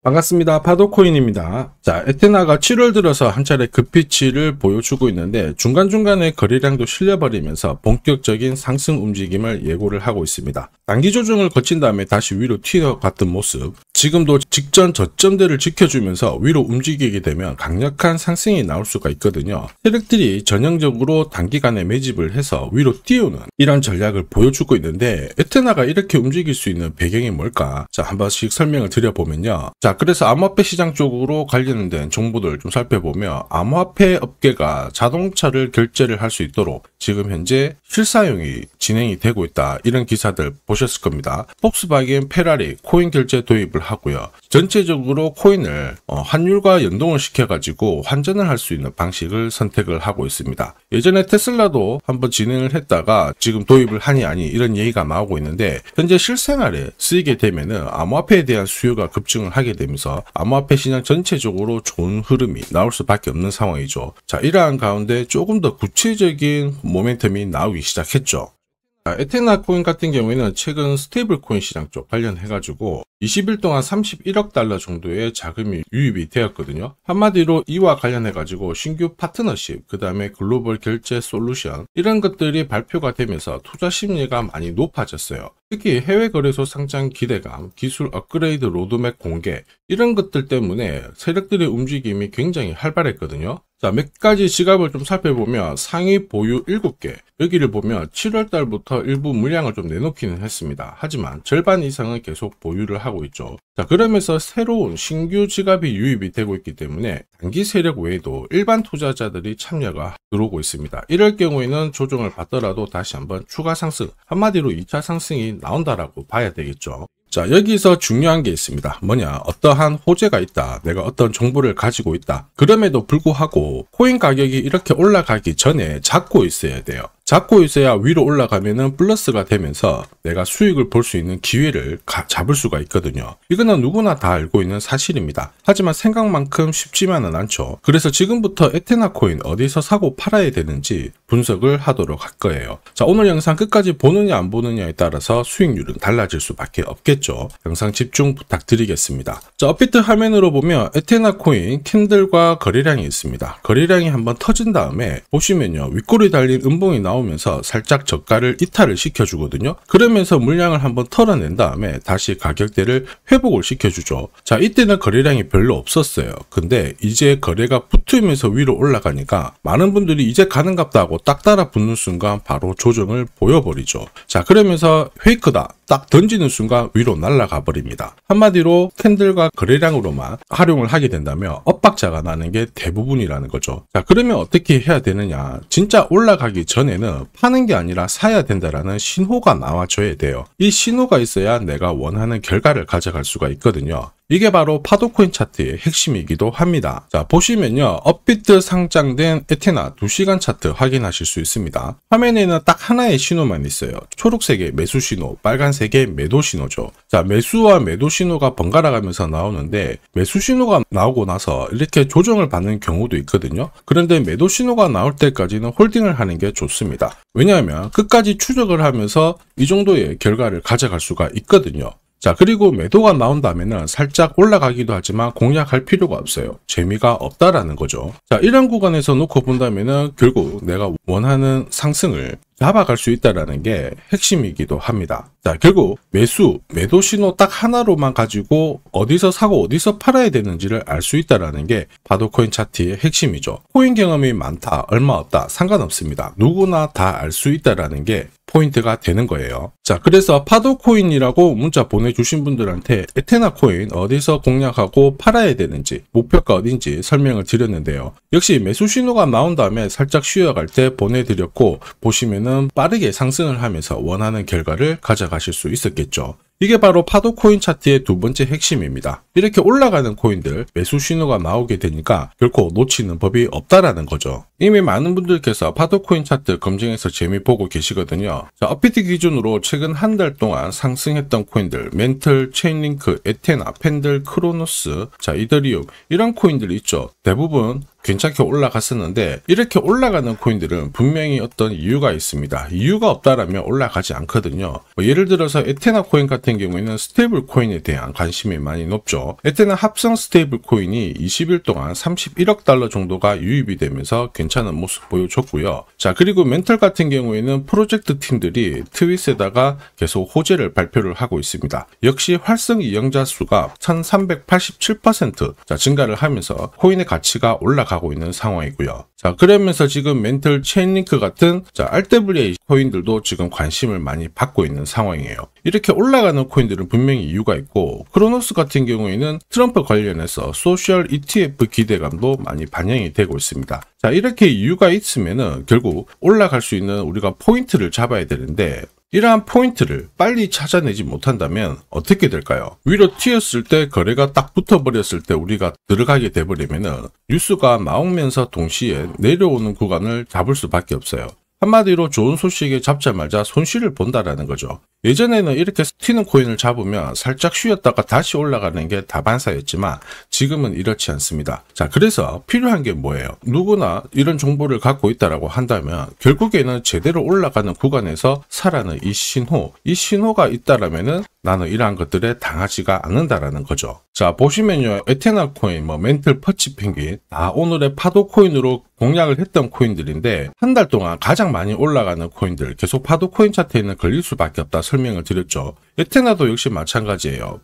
반갑습니다. 파도코인입니다. 자, 에테나가 7월 들어서 한 차례 급피치를 보여주고 있는데 중간중간에 거래량도 실려버리면서 본격적인 상승 움직임을 예고를 하고 있습니다. 단기 조정을 거친 다음에 다시 위로 튀어갔던 모습, 지금도 직전 저점대를 지켜주면서 위로 움직이게 되면 강력한 상승이 나올 수가 있거든요. 세력들이 전형적으로 단기간에 매집을 해서 위로 띄우는 이런 전략을 보여주고 있는데 에테나가 이렇게 움직일 수 있는 배경이 뭘까? 자, 한 번씩 설명을 드려보면요. 자, 그래서 암호화폐 시장 쪽으로 관련된 정보들 좀 살펴보면 암호화폐 업계가 자동차를 결제를 할 수 있도록 지금 현재 실사용이 진행이 되고 있다. 이런 기사들 보셨을 겁니다. 폭스바겐, 페라리 코인 결제 도입을 하고요. 전체적으로 코인을 환율과 연동을 시켜가지고 환전을 할 수 있는 방식을 선택을 하고 있습니다. 예전에 테슬라도 한번 진행을 했다가 지금 도입을 하니 아니 이런 얘기가 나오고 있는데 현재 실생활에 쓰이게 되면은 암호화폐에 대한 수요가 급증을 하게 되면서 암호화폐 시장 전체적으로 좋은 흐름이 나올 수밖에 없는 상황이죠. 자, 이러한 가운데 조금 더 구체적인 모멘텀이 나오기 시작했죠. 에테나 코인 같은 경우에는 최근 스테이블 코인 시장 쪽 관련해가지고 20일 동안 31억 달러 정도의 자금이 유입이 되었거든요. 한마디로 이와 관련해가지고 신규 파트너십, 그 다음에 글로벌 결제 솔루션 이런 것들이 발표가 되면서 투자 심리가 많이 높아졌어요. 특히 해외 거래소 상장 기대감, 기술 업그레이드 로드맵 공개 이런 것들 때문에 세력들의 움직임이 굉장히 활발했거든요. 자, 몇 가지 지갑을 좀 살펴보면 상위 보유 7개, 여기를 보면 7월 달부터 일부 물량을 좀 내놓기는 했습니다. 하지만 절반 이상은 계속 보유를 하고 있죠. 자, 그러면서 새로운 신규 지갑이 유입이 되고 있기 때문에 단기 세력 외에도 일반 투자자들이 참여가 들어오고 있습니다. 이럴 경우에는 조정을 받더라도 다시 한번 추가 상승, 한마디로 2차 상승이 나온다라고 봐야 되겠죠. 자, 여기서 중요한 게 있습니다. 뭐냐, 어떠한 호재가 있다, 내가 어떤 정보를 가지고 있다. 그럼에도 불구하고 코인 가격이 이렇게 올라가기 전에 잡고 있어야 돼요. 잡고 있어야 위로 올라가면은 플러스가 되면서 내가 수익을 볼 수 있는 기회를 잡을 수가 있거든요. 이거는 누구나 다 알고 있는 사실입니다. 하지만 생각만큼 쉽지만은 않죠. 그래서 지금부터 에테나 코인 어디서 사고 팔아야 되는지 분석을 하도록 할 거예요. 자, 오늘 영상 끝까지 보느냐 안 보느냐에 따라서 수익률은 달라질 수밖에 없겠죠. 영상 집중 부탁드리겠습니다. 자, 업비트 화면으로 보면 에테나 코인 캔들과 거래량이 있습니다. 거래량이 한번 터진 다음에 보시면요, 윗꼬리 달린 음봉이 나오면서 살짝 저가를 이탈을 시켜주거든요. 그러면서 물량을 한번 털어낸 다음에 다시 가격대를 회복을 시켜주죠. 자, 이때는 거래량이 별로 없었어요. 근데 이제 거래가 붙으면서 위로 올라가니까 많은 분들이 이제 가는갑다 하고 딱 따라 붙는 순간 바로 조정을 보여버리죠. 자, 그러면서 페이크다 딱 던지는 순간 위로 날아가 버립니다. 한마디로 캔들과 거래량으로만 활용을 하게 된다면 엇박자가 나는 게 대부분이라는 거죠. 자, 그러면 어떻게 해야 되느냐, 진짜 올라가기 전에는 파는 게 아니라 사야 된다라는 신호가 나와줘야 돼요. 이 신호가 있어야 내가 원하는 결과를 가져갈 수가 있거든요. 이게 바로 파도코인 차트의 핵심이기도 합니다. 자, 보시면요, 업비트 상장된 에테나 2시간 차트 확인하실 수 있습니다. 화면에는 딱 하나의 신호만 있어요. 초록색의 매수 신호, 빨간색의 매도 신호죠. 자, 매수와 매도 신호가 번갈아 가면서 나오는데 매수 신호가 나오고 나서 이렇게 조정을 받는 경우도 있거든요. 그런데 매도 신호가 나올 때까지는 홀딩을 하는 게 좋습니다. 왜냐하면 끝까지 추적을 하면서 이 정도의 결과를 가져갈 수가 있거든요. 자, 그리고 매도가 나온다면은 살짝 올라가기도 하지만 공략할 필요가 없어요. 재미가 없다라는 거죠. 자, 이런 구간에서 놓고 본다면은 결국 내가 원하는 상승을 잡아갈 수 있다라는 게 핵심이기도 합니다. 자, 결국 매도 신호 딱 하나로만 가지고 어디서 사고 어디서 팔아야 되는지를 알 수 있다라는 게 파도코인 차트의 핵심이죠. 코인 경험이 많다, 얼마 없다 상관없습니다. 누구나 다 알 수 있다라는 게 포인트가 되는 거예요. 자, 그래서 파도코인이라고 문자 보내주신 분들한테 에테나 코인 어디서 공략하고 팔아야 되는지, 목표가 어딘지 설명을 드렸는데요. 역시 매수 신호가 나온 다음에 살짝 쉬어갈 때 보내드렸고, 보시면은 빠르게 상승을 하면서 원하는 결과를 가져가실 수 있었겠죠. 이게 바로 파도코인 차트의 두 번째 핵심입니다. 이렇게 올라가는 코인들 매수 신호가 나오게 되니까 결코 놓치는 법이 없다라는 거죠. 이미 많은 분들께서 파도코인 차트 검증해서 재미 보고 계시거든요. 자, 업비트 기준으로 최근 한 달 동안 상승했던 코인들, 멘틀, 체인링크, 에테나, 펜들, 크로노스, 자, 이더리움 이런 코인들이 있죠. 대부분 괜찮게 올라갔었는데 이렇게 올라가는 코인들은 분명히 어떤 이유가 있습니다. 이유가 없다라면 올라가지 않거든요. 예를 들어서 에테나 코인 같은 경우에는 스테이블 코인에 대한 관심이 많이 높죠. 에테나 합성 스테이블 코인이 20일 동안 31억 달러 정도가 유입이 되면서 괜찮은 모습 보여줬고요. 자, 그리고 멘털 같은 경우에는 프로젝트 팀들이 트윗에다가 계속 호재를 발표를 하고 있습니다. 역시 활성 이용자 수가 1387% 증가를 하면서 코인의 가치가 올라가고 있는 상황이고요. 자, 그러면서 지금 멘털 체인링크 같은 RWA 코인들도 지금 관심을 많이 받고 있는 상황이에요. 이렇게 올라가는 코인들은 분명히 이유가 있고, 크로노스 같은 경우에는 트럼프 관련해서 소셜 ETF 기대감도 많이 반영이 되고 있습니다. 자, 이렇게 이유가 있으면은 결국 올라갈 수 있는 우리가 포인트를 잡아야 되는데, 이러한 포인트를 빨리 찾아내지 못한다면 어떻게 될까요? 위로 튀었을 때 거래가 딱 붙어버렸을 때 우리가 들어가게 돼버리면은 뉴스가 나오면서 동시에 내려오는 구간을 잡을 수밖에 없어요. 한마디로 좋은 소식에 잡자마자 손실을 본다라는 거죠. 예전에는 이렇게 튀는 코인을 잡으면 살짝 쉬었다가 다시 올라가는 게 다반사였지만 지금은 이렇지 않습니다. 자, 그래서 필요한 게 뭐예요? 누구나 이런 정보를 갖고 있다라고 한다면 결국에는 제대로 올라가는 구간에서 사라는 이 신호가 있다라면은 나는 이러한 것들에 당하지가 않는다라는 거죠. 자, 보시면요, 에테나 코인, 멘틀 퍼치 펭귄 다 오늘의 파도 코인으로 공략을 했던 코인들인데 한 달 동안 가장 많이 올라가는 코인들, 계속 파도 코인 차트에는 걸릴 수밖에 없다 설명을 드렸죠. 에테나도 역시 마찬가지예요.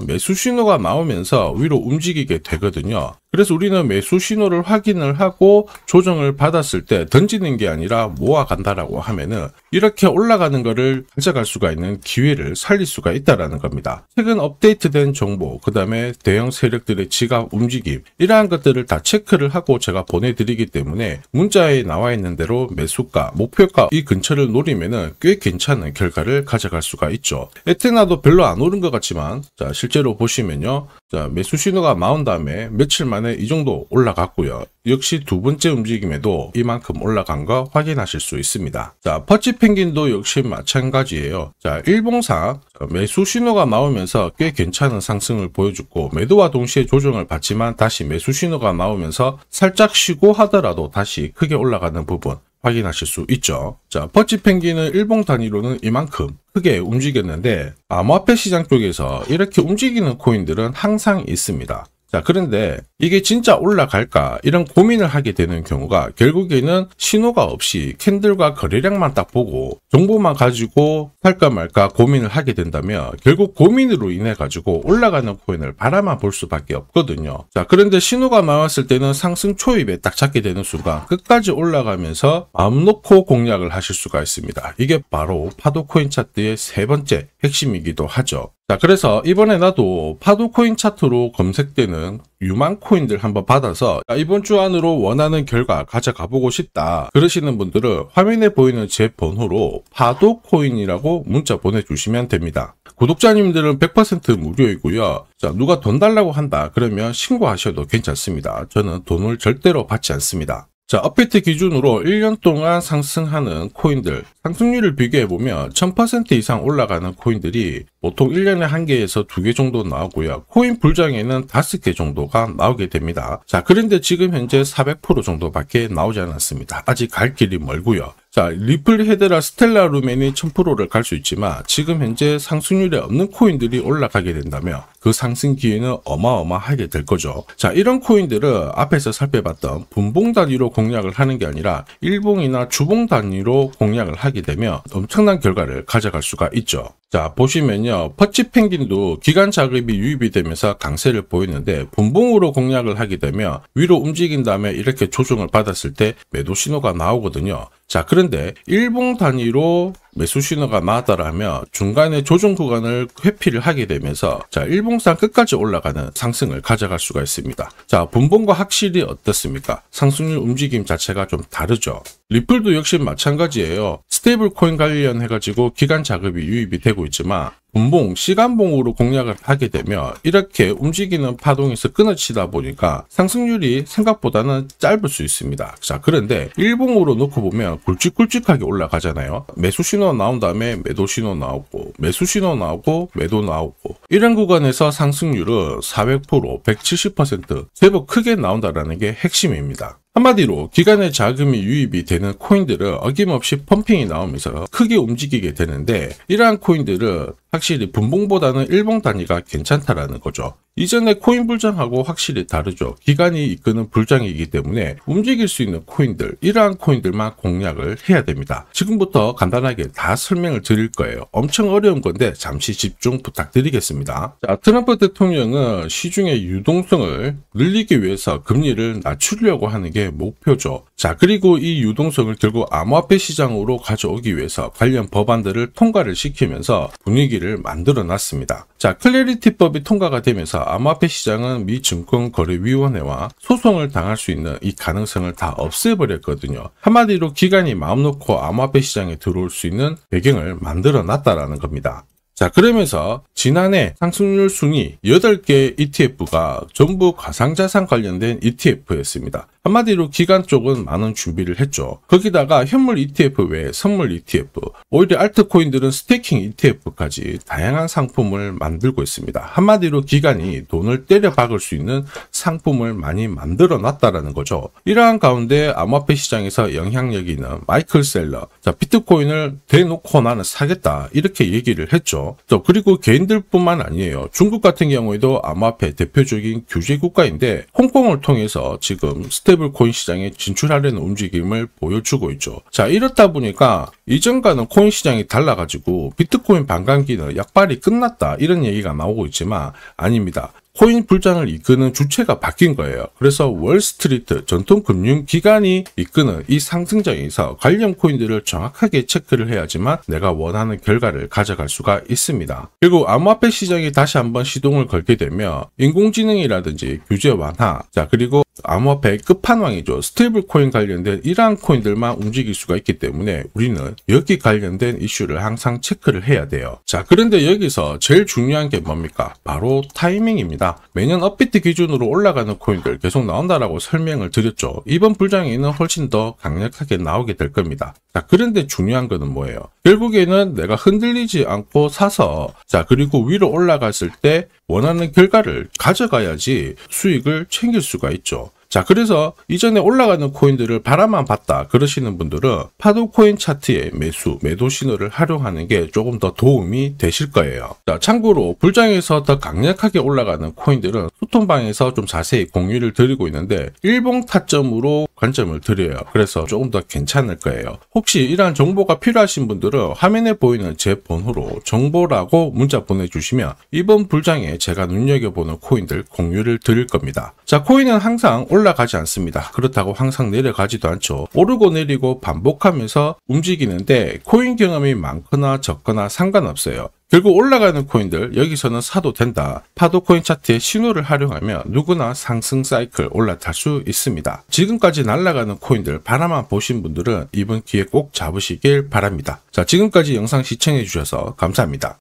매수 신호가 나오면서 위로 움직이게 되거든요. 그래서 우리는 매수 신호를 확인을 하고 조정을 받았을 때 던지는 게 아니라 모아간다라고 하면은 이렇게 올라가는 거를 가져갈 수가 있는 기회를 살릴 수가 있다라는 겁니다. 최근 업데이트된 정보, 그 다음에 대형 세력들의 지갑 움직임, 이러한 것들을 다 체크를 하고 제가 보내드리기 때문에 문자에 나와 있는 대로 매수가, 목표가 이 근처를 노리면은 꽤 괜찮은 결과를 가져갈 수가 있죠. 에테나도 별로 안 오른 것 같지만, 자, 실제로 보시면요, 자, 매수 신호가 나온 다음에 며칠 만에 이 정도 올라갔고요. 역시 두 번째 움직임에도 이만큼 올라간 거 확인하실 수 있습니다. 자, 퍼치 펭귄도 역시 마찬가지예요. 자, 일봉상 매수 신호가 나오면서 꽤 괜찮은 상승을 보여줬고, 매도와 동시에 조정을 받지만 다시 매수 신호가 나오면서 살짝 쉬고 하더라도 다시 크게 올라가는 부분 확인하실 수 있죠. 자, 퍼치 펭귄은 일봉 단위로는 이만큼 크게 움직였는데 암호화폐 시장 쪽에서 이렇게 움직이는 코인들은 항상 있습니다. 자, 그런데 이게 진짜 올라갈까 이런 고민을 하게 되는 경우가 결국에는 신호가 없이 캔들과 거래량만 딱 보고 정보만 가지고 살까 말까 고민을 하게 된다면 결국 고민으로 인해 가지고 올라가는 코인을 바라만 볼 수밖에 없거든요. 자, 그런데 신호가 나왔을 때는 상승 초입에 딱 잡게 되는 순간 끝까지 올라가면서 마음 놓고 공략을 하실 수가 있습니다. 이게 바로 파도 코인 차트의 세 번째 핵심이기도 하죠. 자, 그래서 이번에 나도 파도 코인 차트로 검색되는 유망 코인들 한번 받아서 이번 주 안으로 원하는 결과 가져가 보고 싶다 그러시는 분들은 화면에 보이는 제 번호로 파도 코인이라고 문자 보내주시면 됩니다. 구독자님들은 100% 무료이고요. 자, 누가 돈 달라고 한다 그러면 신고하셔도 괜찮습니다. 저는 돈을 절대로 받지 않습니다. 자, 업비트 기준으로 1년 동안 상승하는 코인들 상승률을 비교해보면 1000% 이상 올라가는 코인들이 보통 1년에 1개에서 2개 정도 나오고요. 코인 불장에는 5개 정도가 나오게 됩니다. 자, 그런데 지금 현재 400% 정도밖에 나오지 않았습니다. 아직 갈 길이 멀고요. 자, 리플, 헤드라, 스텔라, 루멘이 1000%를 갈 수 있지만 지금 현재 상승률이 없는 코인들이 올라가게 된다면 그 상승 기회는 어마어마하게 될 거죠. 자, 이런 코인들은 앞에서 살펴봤던 분봉 단위로 공략을 하는 게 아니라 일봉이나 주봉 단위로 공략을 하게 되면 엄청난 결과를 가져갈 수가 있죠. 자, 보시면요, 퍼치 펭귄도 기간 자금이 유입이 되면서 강세를 보이는데 분봉으로 공략을 하게 되면 위로 움직인 다음에 이렇게 조정을 받았을 때 매도 신호가 나오거든요. 자, 그런데 일봉 단위로 매수 신호가 나왔다라면 중간에 조정 구간을 회피를 하게 되면서 자, 일봉상 끝까지 올라가는 상승을 가져갈 수가 있습니다. 자, 분봉과 확실히 어떻습니까? 상승률 움직임 자체가 좀 다르죠. 리플도 역시 마찬가지예요. 스테이블 코인 관련해가지고 기간 자금이 유입이 되고 있지만 분봉, 시간봉으로 공략을 하게 되면 이렇게 움직이는 파동에서 끊어치다 보니까 상승률이 생각보다는 짧을 수 있습니다. 자, 그런데 일봉으로 놓고 보면 굵직굵직하게 올라가잖아요. 매수 신호 나온 다음에 매도 신호 나오고, 매수 신호 나오고, 매도 나오고, 이런 구간에서 상승률은 400%, 170% 제법 크게 나온다는 게 핵심입니다. 한마디로 기관의 자금이 유입이 되는 코인들은 어김없이 펌핑이 나오면서 크게 움직이게 되는데, 이러한 코인들은 확실히 분봉보다는 일봉 단위가 괜찮다라는 거죠. 이전에 코인 불장하고 확실히 다르죠. 기관이 이끄는 불장이기 때문에 움직일 수 있는 코인들, 이러한 코인들만 공략을 해야 됩니다. 지금부터 간단하게 다 설명을 드릴 거예요. 엄청 어려운 건데 잠시 집중 부탁드리겠습니다. 자, 트럼프 대통령은 시중의 유동성을 늘리기 위해서 금리를 낮추려고 하는 게 목표죠. 자, 그리고 이 유동성을 결국 암호화폐 시장으로 가져오기 위해서 관련 법안들을 통과를 시키면서 분위기를 만들어 놨습니다. 자, 클래리티법이 통과가 되면서 암호화폐 시장은 미 증권거래위원회와 소송을 당할 수 있는 이 가능성을 다 없애버렸거든요. 한마디로 기관이 마음 놓고 암호화폐 시장에 들어올 수 있는 배경을 만들어 놨다라는 겁니다. 자, 그러면서 지난해 상승률 순위 8개 ETF가 전부 가상자산 관련된 ETF였습니다. 한마디로 기관 쪽은 많은 준비를 했죠. 거기다가 현물 ETF 외에 선물 ETF, 오히려 알트코인들은 스테이킹 ETF까지 다양한 상품을 만들고 있습니다. 한마디로 기관이 돈을 때려 박을 수 있는 상품을 많이 만들어 놨다라는 거죠. 이러한 가운데 암호화폐 시장에서 영향력이 있는 마이클 셀러, 자, 비트코인을 대놓고 나는 사겠다, 이렇게 얘기를 했죠. 또 그리고 개인들뿐만 아니에요. 중국 같은 경우에도 암호화폐 대표적인 규제 국가인데 홍콩을 통해서 지금 스테이블 코인 시장에 진출하려는 움직임을 보여주고 있죠. 자, 이렇다 보니까 이전과는 코인 시장이 달라가지고 비트코인 반감기는 약발이 끝났다, 이런 얘기가 나오고 있지만 아닙니다. 코인 불장을 이끄는 주체가 바뀐 거예요. 그래서 월스트리트 전통 금융기관이 이끄는 이 상승장에서 관련 코인들을 정확하게 체크를 해야지만 내가 원하는 결과를 가져갈 수가 있습니다. 그리고 암호화폐 시장이 다시 한번 시동을 걸게 되면 인공지능이라든지 규제 완화, 자, 그리고 암호화폐의 끝판왕이죠. 스테이블 코인 관련된 이러한 코인들만 움직일 수가 있기 때문에 우리는 여기 관련된 이슈를 항상 체크를 해야 돼요. 자, 그런데 여기서 제일 중요한 게 뭡니까? 바로 타이밍입니다. 매년 업비트 기준으로 올라가는 코인들 계속 나온다라고 설명을 드렸죠. 이번 불장에는 훨씬 더 강력하게 나오게 될 겁니다. 자, 그런데 중요한 거는 뭐예요? 결국에는 내가 흔들리지 않고 사서, 자, 그리고 위로 올라갔을 때 원하는 결과를 가져가야지 수익을 챙길 수가 있죠. 자, 그래서 이전에 올라가는 코인들을 바라만 봤다 그러시는 분들은 파도 코인 차트의 매수, 매도 신호를 활용하는 게 조금 더 도움이 되실 거예요. 자, 참고로 불장에서 더 강력하게 올라가는 코인들은 소통방에서 좀 자세히 공유를 드리고 있는데 일봉 타점으로 관점을 드려요. 그래서 조금 더 괜찮을 거예요. 혹시 이러한 정보가 필요하신 분들은 화면에 보이는 제 번호로 정보라고 문자 보내주시면 이번 불장에 제가 눈여겨보는 코인들 공유를 드릴 겁니다. 자, 코인은 항상 올라가지 않습니다. 그렇다고 항상 내려가지도 않죠. 오르고 내리고 반복하면서 움직이는데 코인 경험이 많거나 적거나 상관없어요. 결국 올라가는 코인들 여기서는 사도 된다. 파도 코인 차트의 신호를 활용하면 누구나 상승 사이클 올라탈 수 있습니다. 지금까지 날아가는 코인들 바라만 보신 분들은 이번 기회 꼭 잡으시길 바랍니다. 자, 지금까지 영상 시청해 주셔서 감사합니다.